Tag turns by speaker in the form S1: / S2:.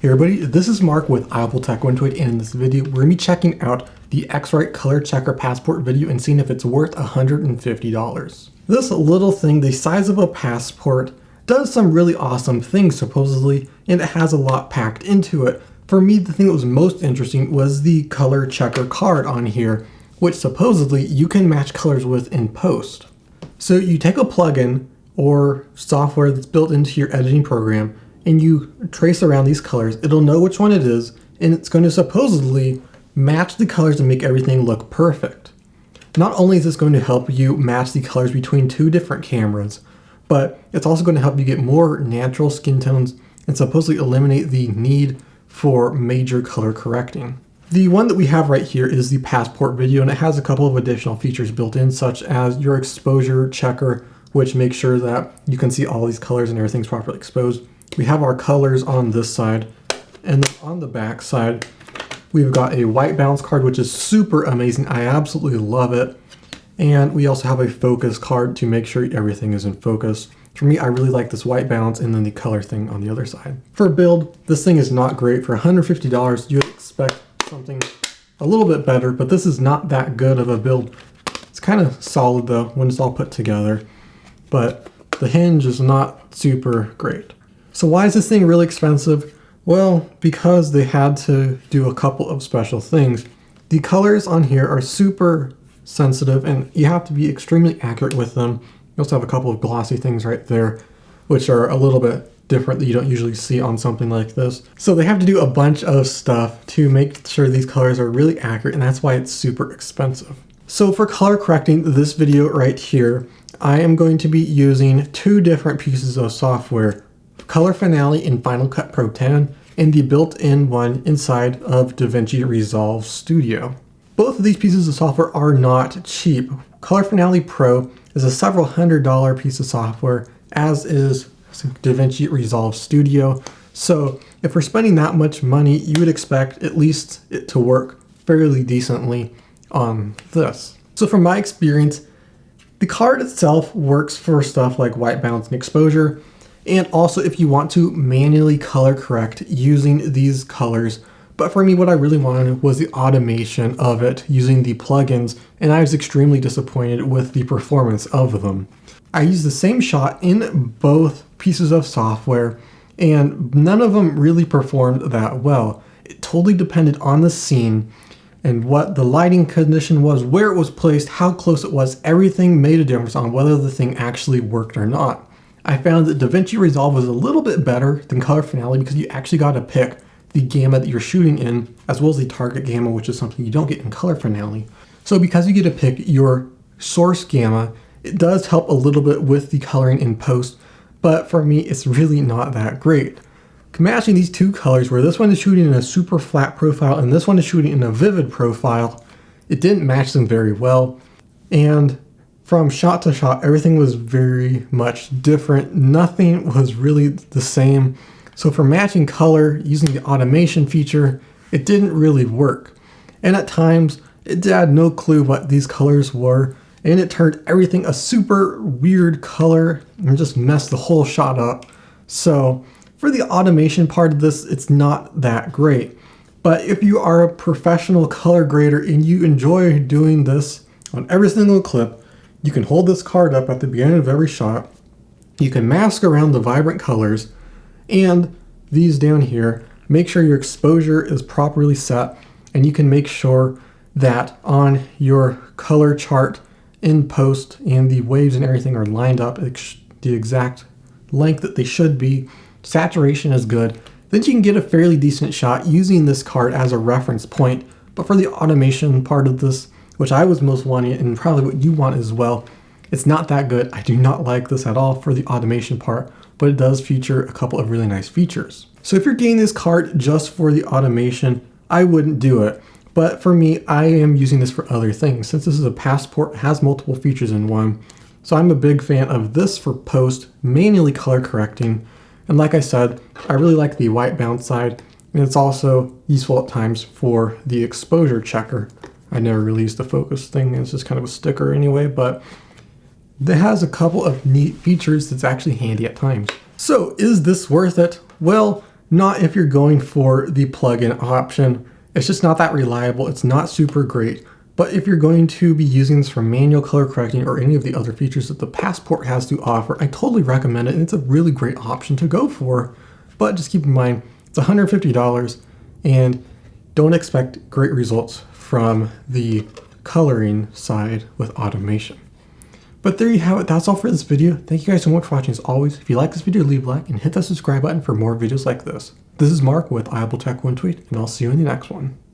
S1: Hey everybody, this is Mark with Untitled Chapter, and in this video we're going to be checking out the X-Rite ColorChecker Passport video and seeing if it's worth $150. This little thing, the size of a passport, does some really awesome things supposedly, and it has a lot packed into it. For me, the thing that was most interesting was the ColorChecker card on here, which supposedly you can match colors with in post. So you take a plugin or software that's built into your editing program and you trace around these colors. It'll know which one it is, and it's going to supposedly match the colors and make everything look perfect. Not only is this going to help you match the colors between two different cameras, but it's also going to help you get more natural skin tones and supposedly eliminate the need for major color correcting. The one that we have right here is the Passport video, and it has a couple of additional features built in, such as your exposure checker, which makes sure that you can see all these colors and everything's properly exposed. We have our colors on this side, and then on the back side, we've got a white balance card, which is super amazing. I absolutely love it. And we also have a focus card to make sure everything is in focus. For me, I really like this white balance and then the color thing on the other side. For build, this thing is not great. For $150, you would expect something a little bit better, but this is not that good of a build. It's kind of solid though when it's all put together, but the hinge is not super great. So why is this thing really expensive? Well, because they had to do a couple of special things. The colors on here are super sensitive and you have to be extremely accurate with them. You also have a couple of glossy things right there, which are a little bit different that you don't usually see on something like this. So they have to do a bunch of stuff to make sure these colors are really accurate, and that's why it's super expensive. So for color correcting this video right here, I am going to be using two different pieces of software. Color Finale in Final Cut Pro 10 and the built-in one inside of DaVinci Resolve Studio. Both of these pieces of software are not cheap. Color Finale Pro is a several $100 piece of software, as is DaVinci Resolve Studio. So if we're spending that much money, you would expect at least it to work fairly decently on this. So from my experience, the card itself works for stuff like white balance and exposure. And also if you want to manually color correct using these colors. But for me, what I really wanted was the automation of it using the plugins, and I was extremely disappointed with the performance of them. I used the same shot in both pieces of software, and none of them really performed that well. It totally depended on the scene and what the lighting condition was, where it was placed, how close it was. Everything made a difference on whether the thing actually worked or not. I found that DaVinci Resolve was a little bit better than Color Finale because you actually got to pick the gamma that you're shooting in, as well as the target gamma, which is something you don't get in Color Finale. So because you get to pick your source gamma, it does help a little bit with the coloring in post, but for me, it's really not that great. Matching these two colors, where this one is shooting in a super flat profile and this one is shooting in a vivid profile, it didn't match them very well. And from shot to shot, everything was very much different. Nothing was really the same. So for matching color using the automation feature, it didn't really work. And at times, it had no clue what these colors were, and it turned everything a super weird color and just messed the whole shot up. So for the automation part of this, it's not that great. But if you are a professional color grader and you enjoy doing this on every single clip, you can hold this card up at the beginning of every shot. You can mask around the vibrant colors, and these down here, make sure your exposure is properly set, and you can make sure that on your color chart in post and the waves and everything are lined up the exact length that they should be. Saturation is good. Then you can get a fairly decent shot using this card as a reference point. But for the automation part of this, which I was most wanting and probably what you want as well, it's not that good. I do not like this at all for the automation part, but it does feature a couple of really nice features. So if you're getting this card just for the automation, I wouldn't do it. But for me, I am using this for other things. Since this is a Passport, it has multiple features in one. So I'm a big fan of this for post, manually color correcting. And like I said, I really like the white balance side, and it's also useful at times for the exposure checker. I never really used the focus thing, it's just kind of a sticker anyway, but it has a couple of neat features that's actually handy at times. So is this worth it? Well, Not if you're going for the plug-in option. It's just not that reliable. It's not super great. But if you're going to be using this for manual color correcting or any of the other features that the Passport has to offer, I totally recommend it, and it's a really great option to go for. But just keep in mind, it's $150, and don't expect great results from the coloring side with automation. But there you have it. That's all for this video. Thank you guys so much for watching as always. If you like this video, leave a like and hit that subscribe button for more videos like this. This is Mark with Untitled Chapter and I'll see you in the next one.